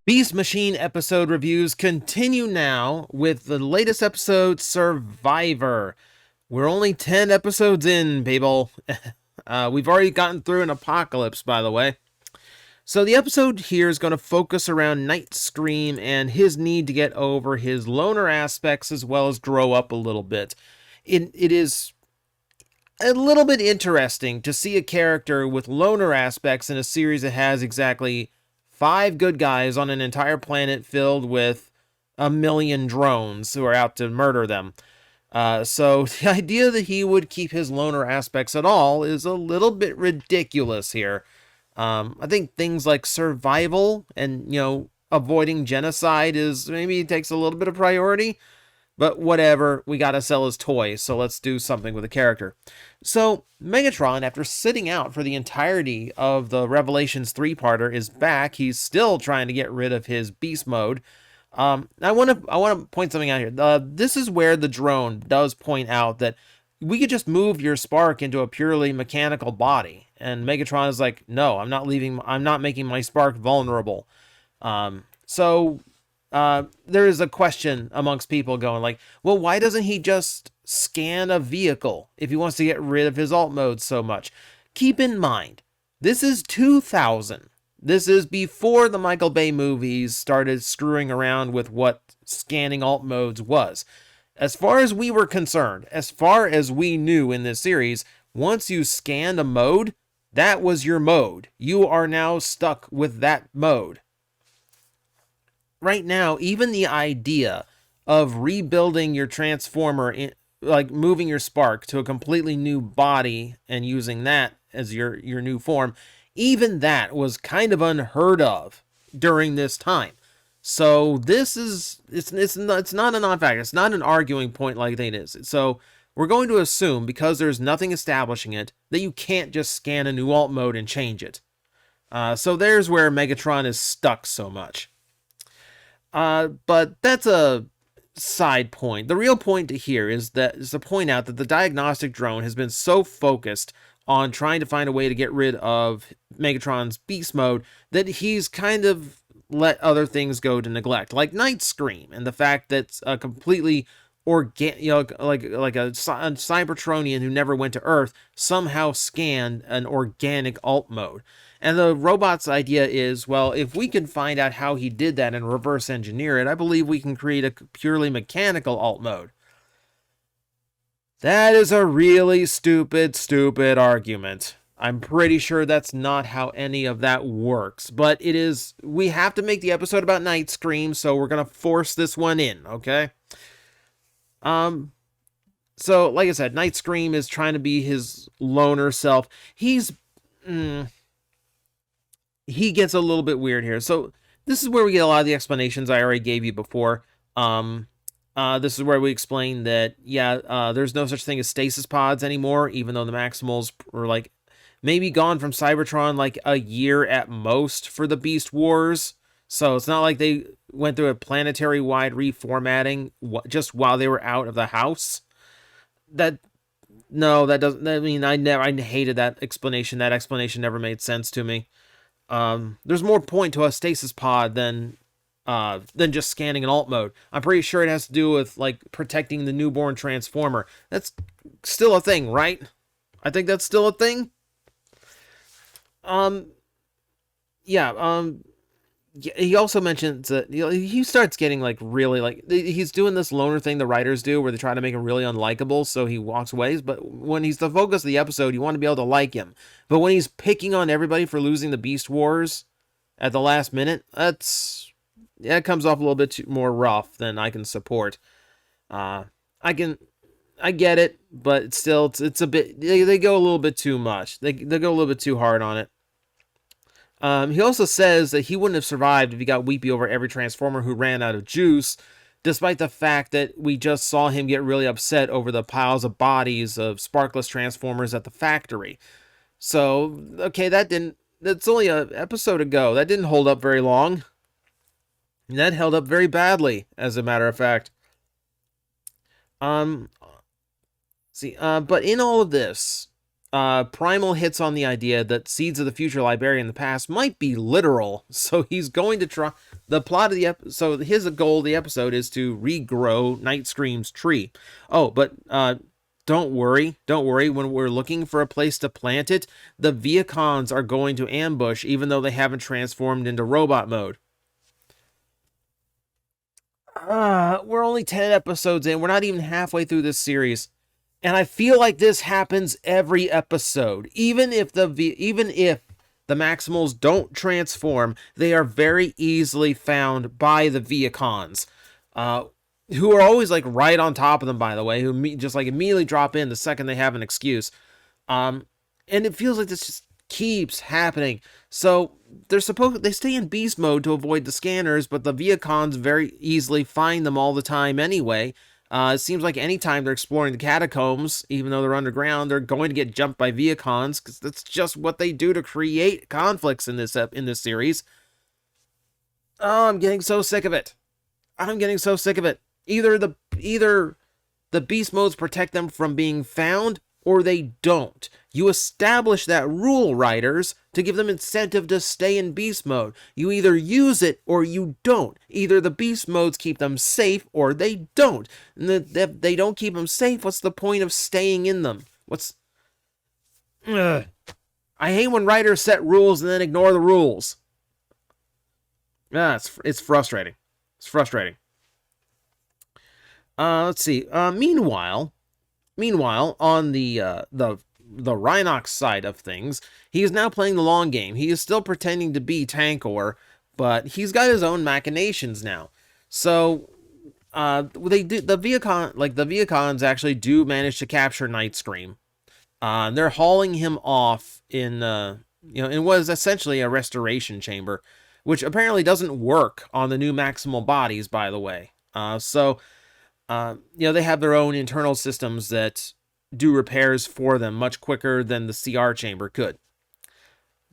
Beast Machine episode reviews continue now with the latest episode, Survivor. We're only 10 episodes in, people. We've already gotten through an apocalypse, by the way. So the episode here is going to focus around Nightscream and his need to get over his loner aspects as well as grow up a little bit. It is a little bit interesting to see a character with loner aspects in a series that has exactly 5 good guys on an entire planet filled with a million drones who are out to murder them. So the idea that he would keep his loner aspects at all is a little bit ridiculous here. I think things like survival and, avoiding genocide is maybe takes a little bit of priority. But whatever, we gotta sell his toys, so let's do something with the character. So, Megatron, after sitting out for the entirety of the Revelations 3-parter, is back. He's still trying to get rid of his beast mode. I want to point something out here. This is where the drone does point out that we could just move your spark into a purely mechanical body. And Megatron is like, no, I'm not making my spark vulnerable. So there is a question amongst people going like, well, why doesn't he just scan a vehicle if he wants to get rid of his alt mode so much? Keep in mind, this is 2000. This is before the Michael Bay movies started screwing around with what scanning alt modes was. As far as we were concerned, as far as we knew in this series, once you scanned a mode, that was your mode. You are now stuck with that mode. Right now, even the idea of rebuilding your transformer, like moving your spark to a completely new body and using that as your new form, even that was kind of unheard of during this time. So this is it's not a non-factor. It's not an arguing point like it is. So we're going to assume, because there's nothing establishing it, that you can't just scan a new alt mode and change it. So there's where Megatron is stuck so much. But that's a side point. The real point here is to point out that the diagnostic drone has been so focused on trying to find a way to get rid of Megatron's beast mode that he's kind of let other things go to neglect, like Nightscream, and the fact that a completely like a Cybertronian who never went to Earth somehow scanned an organic alt mode. And the robot's idea is, well, if we can find out how he did that and reverse engineer it, I believe we can create a purely mechanical alt mode. That is a really stupid argument. I'm pretty sure that's not how any of that works, but it is. We have to make the episode about Nightscream, so we're gonna force this one in, okay? So like I said, Nightscream is trying to be his loner self. He gets a little bit weird here. So this is where we get a lot of the explanations I already gave you before. This is where we explain that, there's no such thing as stasis pods anymore, even though the Maximals were like maybe gone from Cybertron like a year at most for the Beast Wars. So it's not like they went through a planetary-wide reformatting just while they were out of the house. That doesn't. I mean, I hated that explanation. That explanation never made sense to me. There's more point to a stasis pod than just scanning an alt mode. I'm pretty sure it has to do with like protecting the newborn transformer. That's still a thing, right? I think that's still a thing. He also mentions that he starts getting like really like he's doing this loner thing the writers do where they try to make him really unlikable, so he walks away. But when he's the focus of the episode, you want to be able to like him. But when he's picking on everybody for losing the Beast Wars at the last minute, it comes off a little bit more rough than I can support. I get it, but it's a bit they go a little bit too much. They go a little bit too hard on it. He also says that he wouldn't have survived if he got weepy over every Transformer who ran out of juice, despite the fact that we just saw him get really upset over the piles of bodies of sparkless Transformers at the factory. So, okay, that's only an episode ago. That didn't hold up very long. That held up very badly, as a matter of fact. But in all of this, Primal hits on the idea that Seeds of the Future Librarian in the past might be literal, so he's going to try. The plot of the episode, so his goal of the episode is to regrow Nightscream's tree. Oh, but don't worry, when we're looking for a place to plant it, the Viacons are going to ambush, even though they haven't transformed into robot mode. We're only 10 episodes in. We're not even halfway through this series. And I feel like this happens every episode. Even if the Maximals don't transform, they are very easily found by the Viacons, who are always like right on top of them, by the way, who just like immediately drop in the second they have an excuse. And it feels like this just keeps happening. So they stay in beast mode to avoid the scanners, but the Viacons very easily find them all the time anyway. It seems like anytime they're exploring the catacombs, even though they're underground, they're going to get jumped by Viacons, because that's just what they do to create conflicts in this series. Oh, I'm getting so sick of it. Either the beast modes protect them from being found, or they don't. You establish that rule, writers, to give them incentive to stay in beast mode. You either use it or you don't. Either the beast modes keep them safe or they don't. And if they don't keep them safe, what's the point of staying in them? Ugh. I hate when writers set rules and then ignore the rules. It's frustrating. It's frustrating. Let's see. Meanwhile, on the Rhinox side of things, he is now playing the long game. He is still pretending to be Tankor, but he's got his own machinations now. So, the Viacons actually do manage to capture Nightscream. They're hauling him off in what is essentially a restoration chamber, which apparently doesn't work on the new maximal bodies, by the way. They have their own internal systems that do repairs for them much quicker than the CR chamber could.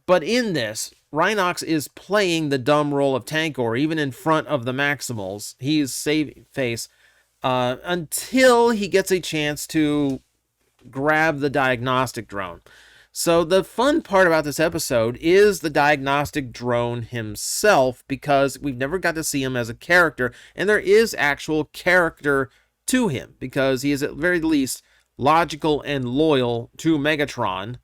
But in this, Rhinox is playing the dumb role of Tankor, even in front of the Maximals. He's saving face until he gets a chance to grab the diagnostic drone. So the fun part about this episode is the diagnostic drone himself, because we've never got to see him as a character, and there is actual character to him, because he is at the very least logical and loyal to Megatron.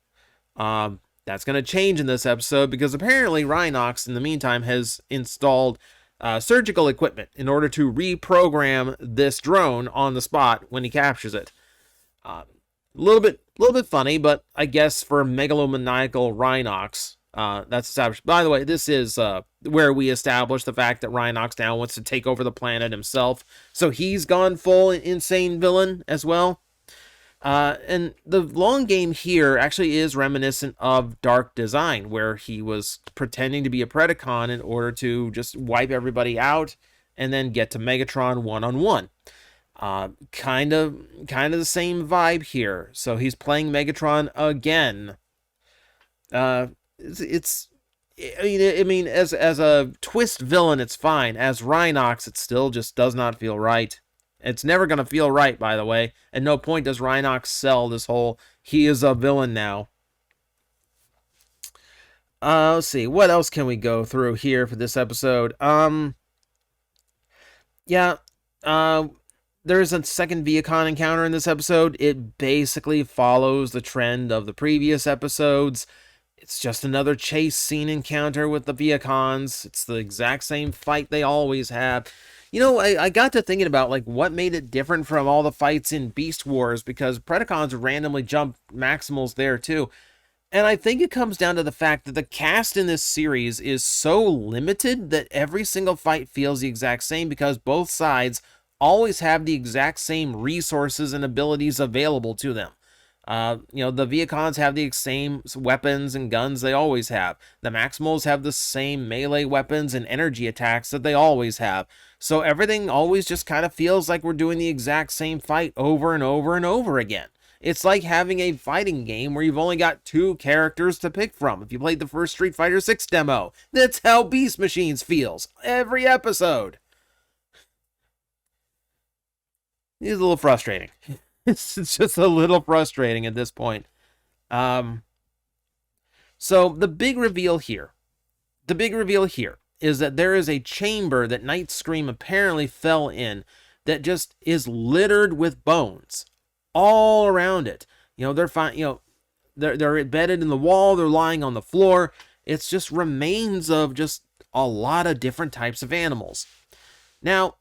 That's going to change in this episode, because apparently Rhinox, in the meantime, has installed surgical equipment in order to reprogram this drone on the spot when he captures it. A little bit funny, but I guess for megalomaniacal Rhinox, that's established. By the way, this is where we establish the fact that Rhinox now wants to take over the planet himself, so he's gone full insane villain as well. And the long game here actually is reminiscent of Dark Design, where he was pretending to be a Predacon in order to just wipe everybody out and then get to Megatron one-on-one. Kind of the same vibe here. So he's playing Megatron again. I mean, as a twist villain, it's fine. As Rhinox, it still just does not feel right. It's never going to feel right, by the way. At no point does Rhinox sell this whole, he is a villain now. Let's see. What else can we go through here for this episode? There's a second Viacon encounter in this episode. It basically follows the trend of the previous episodes. It's just another chase scene encounter with the Viacons. It's the exact same fight they always have. I got to thinking about what made it different from all the fights in Beast Wars, because Predacons randomly jump Maximals there too. And I think it comes down to the fact that the cast in this series is so limited that every single fight feels the exact same, because both sides always have the exact same resources and abilities available to them. The Viacons have the same weapons and guns they always have. The Maximals have the same melee weapons and energy attacks that they always have. So everything always just kind of feels like we're doing the exact same fight over and over and over again. It's like having a fighting game where you've only got 2 characters to pick from. If you played the first Street Fighter 6 demo, that's how Beast Machines feels every episode. It's a little frustrating. It's just a little frustrating at this point. Um, so the big reveal here is that there is a chamber that Nightscream apparently fell in that just is littered with bones all around it. You know, they're fine. You know, they're embedded in the wall. They're lying on the floor. It's just remains of just a lot of different types of animals. Now,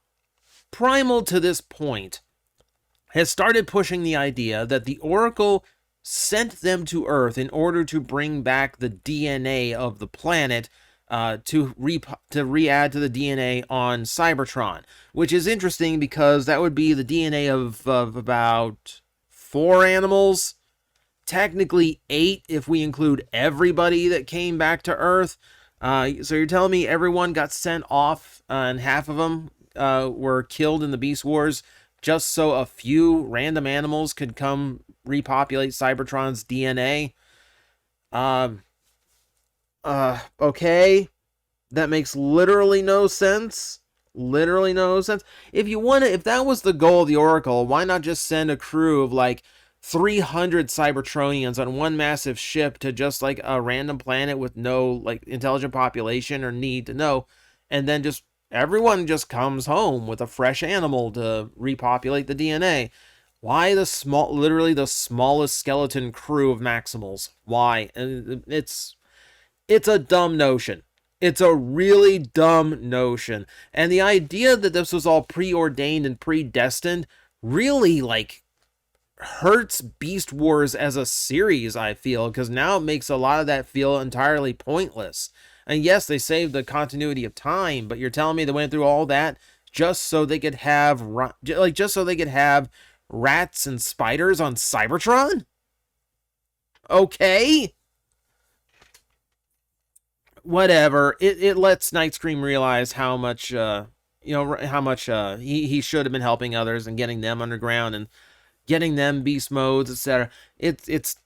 Primal to this point has started pushing the idea that the Oracle sent them to Earth in order to bring back the DNA of the planet to re-add to the DNA on Cybertron, which is interesting because that would be the DNA of about 4 animals, technically 8 if we include everybody that came back to Earth. So you're telling me everyone got sent off and half of them were killed in the Beast Wars just so a few random animals could come repopulate Cybertron's DNA? Okay. That makes literally no sense. Literally no sense. If that was the goal of the Oracle, why not just send a crew of like 300 Cybertronians on one massive ship to just like a random planet with no like intelligent population or need to know, and then just everyone just comes home with a fresh animal to repopulate the DNA? Why literally the smallest skeleton crew of Maximals? Why? It's a dumb notion. It's a really dumb notion. And the idea that this was all preordained and predestined really, like, hurts Beast Wars as a series, I feel, because now it makes a lot of that feel entirely pointless. And yes, they saved the continuity of time, but you're telling me they went through all that just so they could have, rats and spiders on Cybertron? Okay. Whatever. It lets Nightscream realize how much he should have been helping others and getting them underground and getting them beast modes, etc. It's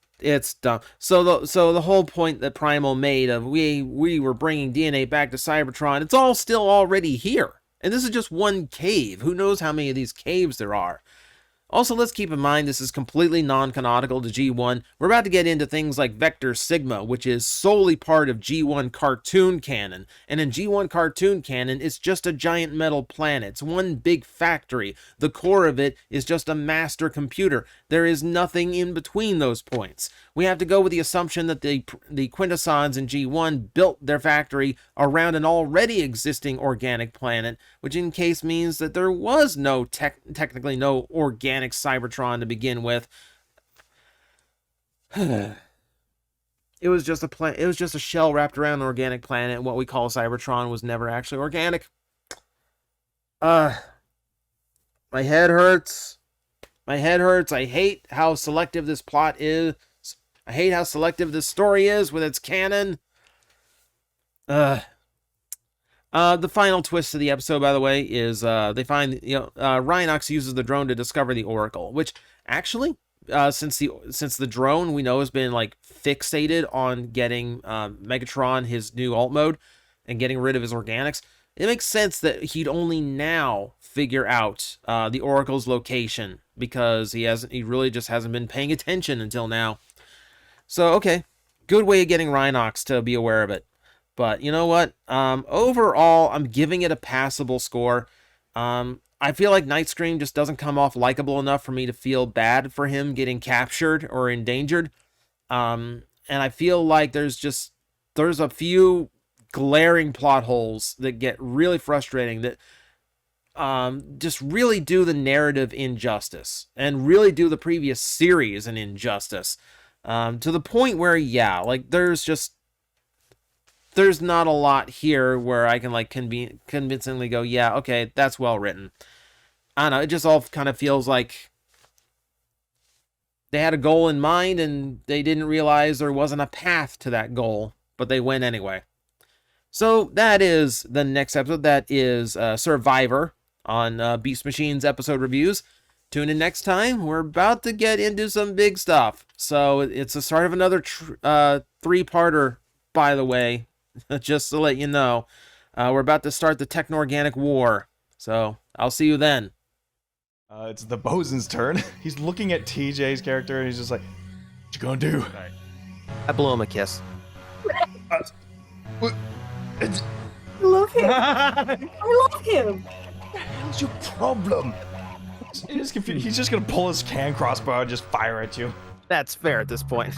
dumb. So the whole point that Primal made of we were bringing DNA back to Cybertron, it's all still already here. And this is just one cave. Who knows how many of these caves there are? Also, let's keep in mind this is completely non-canonical to G1. We're about to get into things like Vector Sigma, which is solely part of G1 cartoon canon. And in G1 cartoon canon, it's just a giant metal planet. It's one big factory. The core of it is just a master computer. There is nothing in between those points. We have to go with the assumption that the Quintessons in G1 built their factory around an already existing organic planet, which in case means that there was technically no organic Cybertron to begin with. It was just a shell wrapped around an organic planet, and what we call Cybertron was never actually organic. My head hurts. My head hurts. I hate how selective this plot is. I hate how selective this story is with its canon. The final twist of the episode, by the way, is they find Rhinox uses the drone to discover the Oracle, which actually, since the drone we know has been like fixated on getting Megatron his new alt mode and getting rid of his organics, it makes sense that he'd only now figure out the Oracle's location because he really just hasn't been paying attention until now. So okay, good way of getting Rhinox to be aware of it. But you know what? Overall, I'm giving it a passable score. I feel like Nightscream just doesn't come off likable enough for me to feel bad for him getting captured or endangered. And I feel like there's a few glaring plot holes that get really frustrating that just really do the narrative injustice and really do the previous series an injustice. To the point where, yeah, like there's not a lot here where I can like convincingly go, yeah, okay, that's well written. I don't know, it just all kind of feels like they had a goal in mind and they didn't realize there wasn't a path to that goal, but they went anyway. So that is the next episode. That is Survivor on Beast Machine's episode reviews. Tune in next time. We're about to get into some big stuff. So it's the start of another three-parter, by the way, just to let you know. We're about to start the Techno-Organic War. So I'll see you then. It's the Bosun's turn. He's looking at TJ's character and he's just like, you gonna do? I blew him a kiss. I love him. I love him. What's your problem? He's just gonna pull his can crossbow and just fire at you. That's fair at this point.